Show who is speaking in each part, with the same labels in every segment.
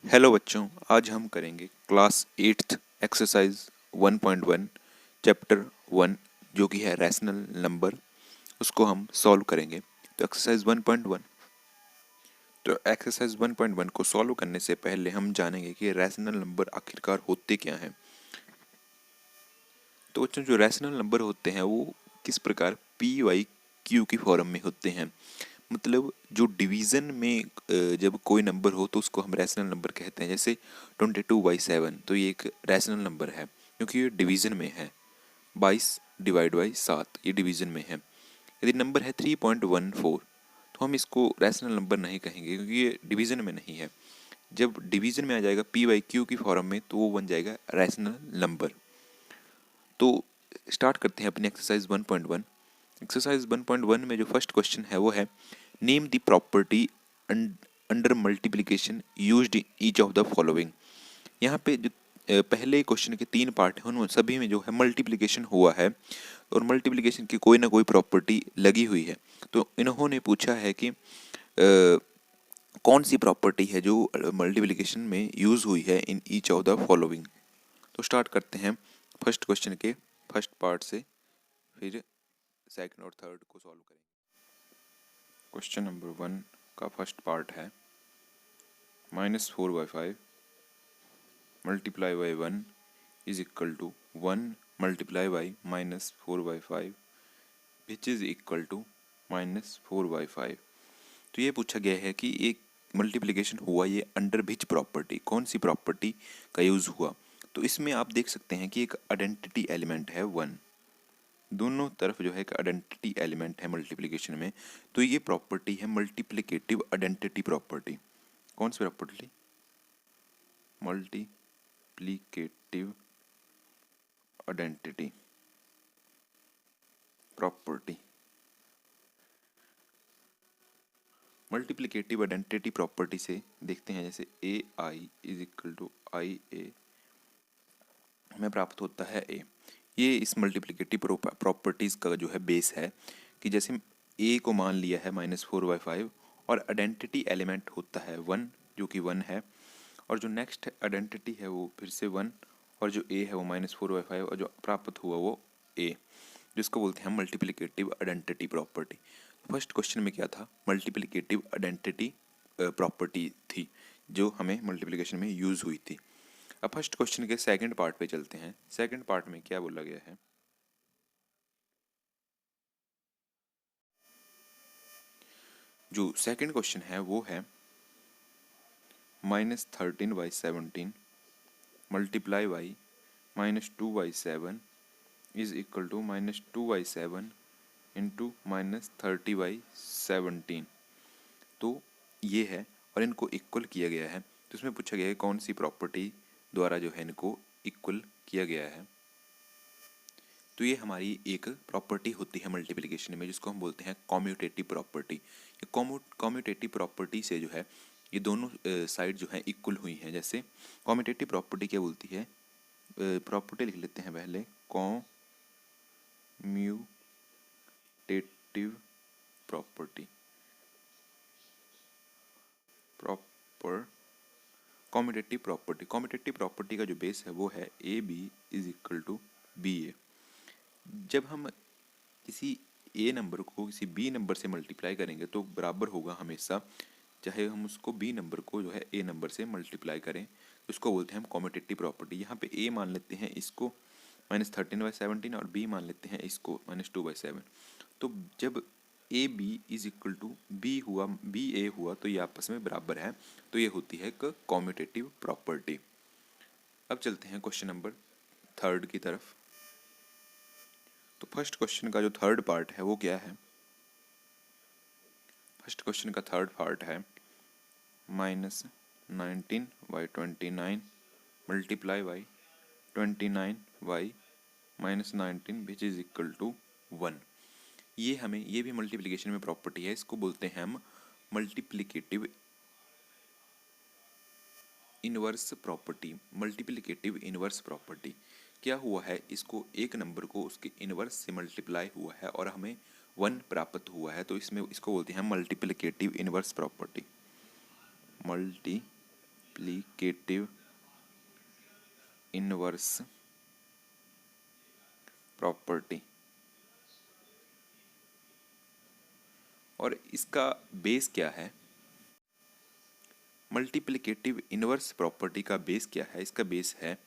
Speaker 1: Hello बच्चों, आज हम करेंगे क्लास 8th एक्सरसाइज 1.1 चैप्टर 1 जो कि है रैशनल नंबर। उसको हम सॉल्व करेंगे। तो एक्सरसाइज 1.1 को सॉल्व करने से पहले हम जानेंगे कि रैशनल नंबर आखिरकार होते क्या हैं। तो बच्चों, जो रैशनल नंबर होते हैं वो किस प्रकार पी वाई क्यू की फॉर्म में होते हैं। मतलब जो डिवीज़न में जब कोई नंबर हो तो उसको हम रैशनल नंबर कहते हैं। जैसे 22/7, तो ये एक रैशनल नंबर है क्योंकि ये डिवीज़न में है। 22/7 ये डिवीज़न में है। यदि नंबर है 3.14 तो हम इसको रैशनल नंबर नहीं कहेंगे क्योंकि ये डिवीज़न में नहीं है। जब डिवीज़न में आ जाएगा पी वाई क्यू की फॉर्म में तो वो बन जाएगा रैशनल नंबर। तो स्टार्ट करते हैं अपनी एक्सरसाइज 1.1। एक्सरसाइज 1.1 में जो फर्स्ट क्वेश्चन है वो है name the property under multiplication used in each of the following. यहाँ पे जो पहले क्वेश्चन के 3 पार्ट हैं उन सभी में जो है मल्टीप्लिकेशन हुआ है और मल्टीप्लिकेशन की कोई ना कोई प्रॉपर्टी लगी हुई है। तो इन्होंने पूछा है कि कौन सी प्रॉपर्टी है जो मल्टीप्लिकेशन में यूज हुई है in each of the following. तो स्टार्ट करते हैं फर्स्ट क्वेश्चन के फर्स्ट पार्ट से, फिर सेकंड और थर्ड को सॉल्व करेंगे। क्वेश्चन नंबर 1 का फर्स्ट पार्ट है -4/5 multiply by 1 is equal to 1 multiply by -4/5 which is equal to -4/5। तो ये पूछा गया है कि एक मल्टीप्लिकेशन हुआ ये अंडर विच प्रॉपर्टी, कौन सी प्रॉपर्टी का यूज हुआ। तो इसमें आप देख सकते हैं कि एक आइडेंटिटी एलिमेंट है 1, दोनों तरफ जो है एक आइडेंटिटी एलिमेंट है मल्टीप्लिकेशन में। तो ये प्रॉपर्टी है मल्टीप्लिकेटिव आइडेंटिटी प्रॉपर्टी। कौन सी property? Multiplicative identity property. Multiplicative identity property से देखते हैं, जैसे A I is equal to I A में प्राप्त होता है ए। ये इस मल्टीप्लिकेटिव प्रॉपर्टीज का जो है बेस है कि जैसे ए को मान लिया है -4/5 और आइडेंटिटी एलिमेंट होता है 1 जो कि 1 है, और जो नेक्स्ट आइडेंटिटी है वो फिर से 1 और जो ए है वो -4/5 और जो प्राप्त हुआ वो ए, जिसको बोलते हैं multiplicative identity property. First question में क्या था? मल्टीप्लिकेटिव आइडेंटिटी प्रॉपर्टी थी जो हमें मल्टीप्लिकेशन में यूज हुई थी। अब फर्स्ट क्वेश्चन के सेकंड पार्ट पे चलते हैं। सेकंड पार्ट में क्या बोला गया है? जो सेकंड क्वेश्चन है वो है -13/17 multiply by -2/7 is equal to -2/7 into -30/17। तो ये है और इनको इक्वल किया गया है। तो इसमें पूछा गया है कौन सी प्रॉपर्टी द्वारा जो है इनको इक्वल किया गया है। तो ये हमारी एक प्रॉपर्टी होती है मल्टीप्लिकेशन में जिसको हम बोलते हैं कॉम्यूटेटिव प्रॉपर्टी। ये कॉम्यूटेटिव प्रॉपर्टी से जो है ये दोनों साइड जो है इक्वल हुई हैं। जैसे कॉम्यूटेटिव प्रॉपर्टी क्या बोलती है? प्रॉपर्टी लिख लेते हैं पहले, commutative property proper commutative property का जो बेस है वो है A B is equal to B A. जब हम किसी ए नंबर को किसी बी नंबर से मल्टीप्लाई करेंगे तो बराबर होगा हमेशा, चाहे हम उसको बी नंबर को जो है ए नंबर से मल्टीप्लाई करें। उसको बोलते हैं हम कॉम्यूटेटिव प्रॉपर्टी। यहाँ पे ए मान लेते हैं इसको -13/17 और बी मान लेते हैं इसको -2/7। तो जब A B is equal to B हुआ, बी ए हुआ, तो ये आपस में बराबर है। तो ये होती है एक कॉम्यूटेटिव प्रॉपर्टी। अब चलते हैं क्वेश्चन नंबर थर्ड की तरफ। तो फर्स्ट क्वेश्चन का जो थर्ड पार्ट है वो क्या है? फर्स्ट क्वेश्चन का थर्ड पार्ट है -19/29 multiply by 29/-19 which is equal to 1। ये भी मल्टीप्लिकेशन में प्रॉपर्टी है। इसको बोलते हैं हम multiplicative inverse property. Multiplicative inverse property क्या हुआ है? इसको एक नंबर को उसके इनवर्स से मल्टीप्लाई हुआ है और हमें 1 प्राप्त हुआ है, तो इसमें इसको बोलते हैं multiplicative inverse property. Multiplicative multiplicative inverse property, और इसका बेस क्या है? मल्टीप्लिकेटिव इनवर्स प्रॉपर्टी का बेस क्या है? इसका बेस है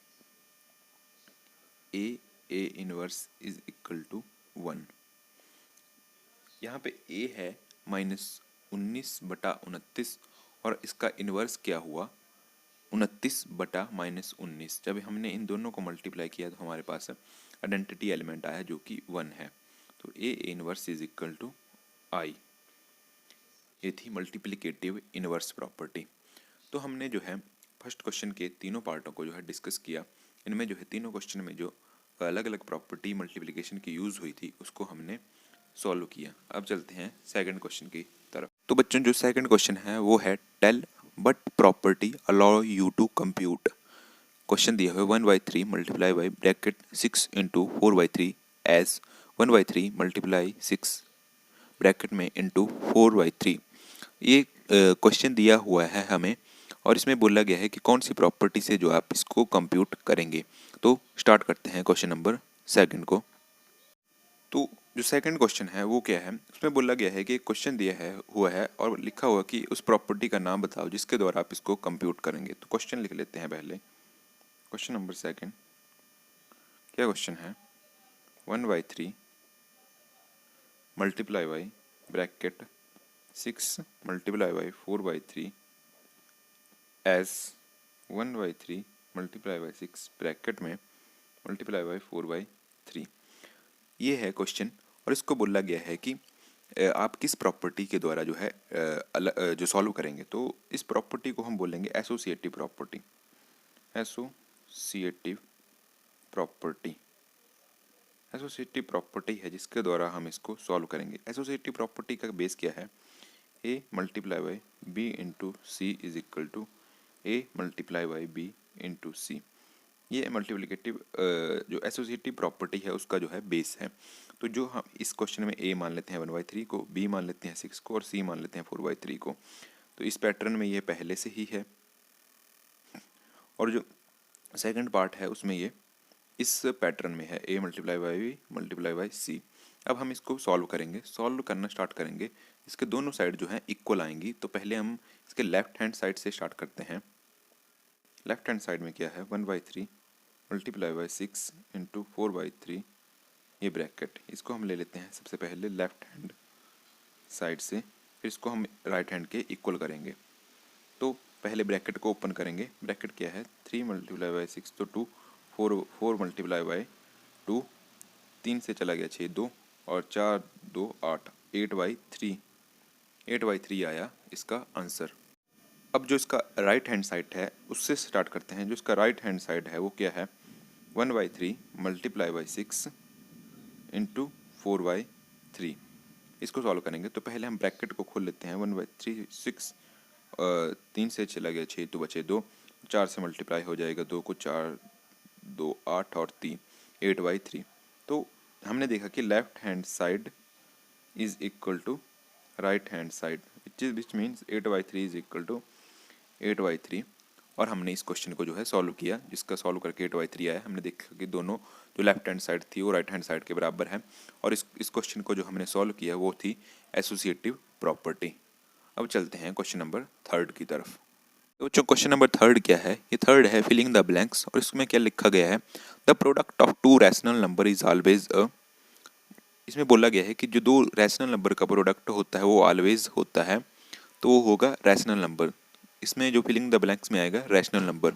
Speaker 1: A inverse is equal to 1। यहाँ पे ए है -19/29 और इसका इनवर्स क्या हुआ 29/-19। जब हमने इन दोनों को मल्टीप्लाई किया तो हमारे पास आइडेंटिटी एलिमेंट आया जो कि 1 है। तो A inverse is equal to I. ये थी मल्टीप्लिकेटिव इनवर्स प्रॉपर्टी। तो हमने जो है फर्स्ट क्वेश्चन के तीनों पार्टों को जो है डिस्कस किया। इनमें जो है तीनों क्वेश्चन में जो अलग अलग प्रॉपर्टी मल्टीप्लिकेशन की यूज़ हुई थी उसको हमने सॉल्व किया। अब चलते हैं सेकंड क्वेश्चन की तरफ। तो बच्चों जो सेकंड क्वेश्चन है वो है tell but property allow you to compute. Question दिया हुआ 1/3 multiply by bracket 6 into 4/3 as 1/3 multiply 6 bracket में इंटू 4/3। ये क्वेश्चन दिया हुआ है हमें और इसमें बोला गया है कि कौन सी प्रॉपर्टी से जो आप इसको कंप्यूट करेंगे। तो स्टार्ट करते हैं क्वेश्चन नंबर सेकंड को। तो जो सेकंड क्वेश्चन है वो क्या है, उसमें बोला गया है कि क्वेश्चन दिया है हुआ है और लिखा हुआ कि उस प्रॉपर्टी का नाम बताओ जिसके द्वारा आप इसको कंप्यूट करेंगे। तो क्वेश्चन लिख लेते हैं पहले। क्वेश्चन नंबर सेकंड क्या क्वेश्चन है, 1/3 multiply by bracket 6 multiply by 4/3 as 1/3 multiply by 6 bracket में मल्टीप्लाई बाई 4/3। ये है क्वेश्चन और इसको बोला गया है कि आप किस प्रॉपर्टी के द्वारा जो है जो सॉल्व करेंगे। तो इस प्रॉपर्टी को हम बोलेंगे associative property. Associative property associative property है जिसके द्वारा हम इसको सॉल्व करेंगे। एसोसिएटिव प्रॉपर्टी का बेस क्या है, A multiply by B into C is equal to A multiply by B into C. ये मल्टीप्लिकेटिव जो एसोसिएटिव प्रॉपर्टी है उसका जो है बेस है। तो जो हम इस क्वेश्चन में ए मान लेते हैं 1/3 को, बी मान लेते हैं 6 को और सी मान लेते हैं 4/3 को। तो इस पैटर्न में ये पहले से ही है और जो सेकंड पार्ट है उसमें ये इस पैटर्न में है, A multiply by B multiply by C. अब हम इसको सॉल्व करेंगे, सॉल्व करना स्टार्ट करेंगे। इसके दोनों साइड जो है इक्वल आएंगी। तो पहले हम इसके लेफ्ट हैंड साइड से स्टार्ट करते हैं। लेफ्ट हैंड साइड में क्या है, 1/3 मल्टीप्लाई बाई 6 इंटू 4/3 ये ब्रैकेट, इसको हम ले लेते हैं सबसे पहले लेफ्ट हैंड साइड से, फिर इसको हम राइट हैंड के इक्वल करेंगे। तो पहले ब्रैकेट को ओपन करेंगे। ब्रैकेट क्या है, 3 मल्टीप्लाई बाई 6 तो 2, 4 मल्टीप्लाई बाई 2, 3 से चला गया 6, 2 और 4 2 8, 8/3 8/3 आया इसका आंसर। अब जो इसका राइट हैंड साइड है उससे स्टार्ट करते हैं। जो इसका राइट हैंड साइड है वो क्या है, 1/3 मल्टीप्लाई बाई 6 इंटू 4/3। इसको सॉल्व करेंगे तो पहले हम ब्रैकेट को खोल लेते हैं। 1/3 6, 3 से चला गया 6 तो बचे 2, 4 से मल्टीप्लाई हो जाएगा 2 को 4 2 8 और 3 8/3। तो हमने देखा कि left hand side is equal to right hand side which means 8/3 is equal to 8/3। और हमने इस क्वेश्चन को जो है सॉल्व किया, जिसका सॉल्व करके 8/3 आया। हमने देखा कि दोनों जो लेफ्ट हैंड साइड थी वो राइट हैंड साइड के बराबर है और इस क्वेश्चन को जो हमने सॉल्व किया वो थी एसोसिएटिव प्रॉपर्टी। अब चलते हैं क्वेश्चन नंबर थर्ड की तरफ। तो जो क्वेश्चन नंबर थर्ड क्या है, ये थर्ड है फिलिंग द ब्लैंक्स और इसमें क्या लिखा गया है, the product of two rational number is always अ। इसमें बोला गया है कि जो दो रैशनल नंबर का प्रोडक्ट होता है वो ऑलवेज होता है, तो वो होगा रैशनल नंबर। इसमें जो फिलिंग द ब्लैंक्स में आएगा रैशनल नंबर,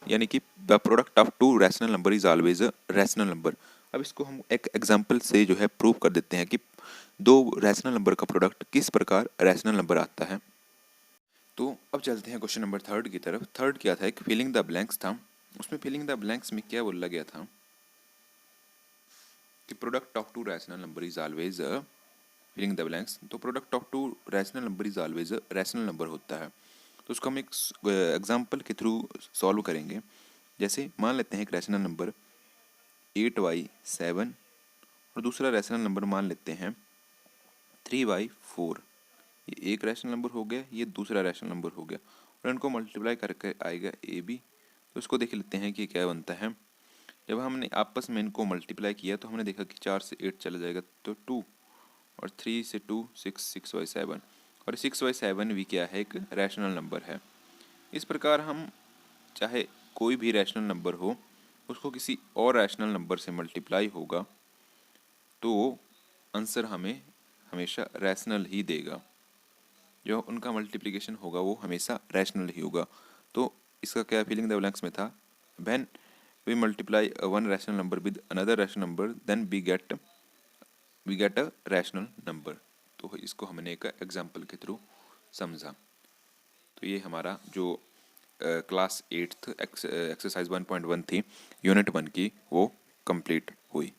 Speaker 1: यानी कि the product of two rational number is always a rational number. अब इसको हम एक एग्जांपल से जो है प्रूव कर देते हैं कि दो रैशनल नंबर का प्रोडक्ट किस प्रकार रैशनल नंबर आता है। तो अब चलते हैं क्वेश्चन नंबर थर्ड की तरफ। थर्ड क्या था, एक फिलिंग द ब्लैंक्स था। उसमें फिलिंग द ब्लैंक्स में क्या बोला गया था कि product of two rational number is always a filling the blanks. तो product of two rational number is always a rational number होता है। तो उसको हम एक एग्जांपल के थ्रू सॉल्व करेंगे। जैसे मान लेते हैं एक रैशनल नंबर 8/7 और दूसरा रैशनल नंबर मान लेते हैं 3/4। ये एक रैशनल नंबर हो गया, ये दूसरा रैशनल नंबर हो गया और इनको मल्टीप्लाई करके आएगा ए बी। तो इसको देख लेते हैं कि क्या बनता है। जब हमने आपस में इनको मल्टीप्लाई किया तो हमने देखा कि 4 से 8 चला जाएगा तो 2, और 3 से 2 6, 6/7, और 6/7 भी क्या है, एक रैशनल नंबर है। इस प्रकार हम चाहे कोई भी रैशनल नंबर हो उसको किसी और रैशनल नंबर से मल्टीप्लाई होगा तो आंसर हमें हमेशा रैशनल ही देगा। जो उनका मल्टीप्लिकेशन होगा वो हमेशा रैशनल ही होगा। तो इसका क्या फिलिंग द ब्लैंक्स में था, when we multiply one rational number with another rational number then we get a rational number. तो इसको हमने एक एग्जाम्पल के थ्रू समझा। तो ये हमारा जो क्लास 8th एक्सरसाइज 1.1 थी यूनिट 1 की वो कंप्लीट हुई।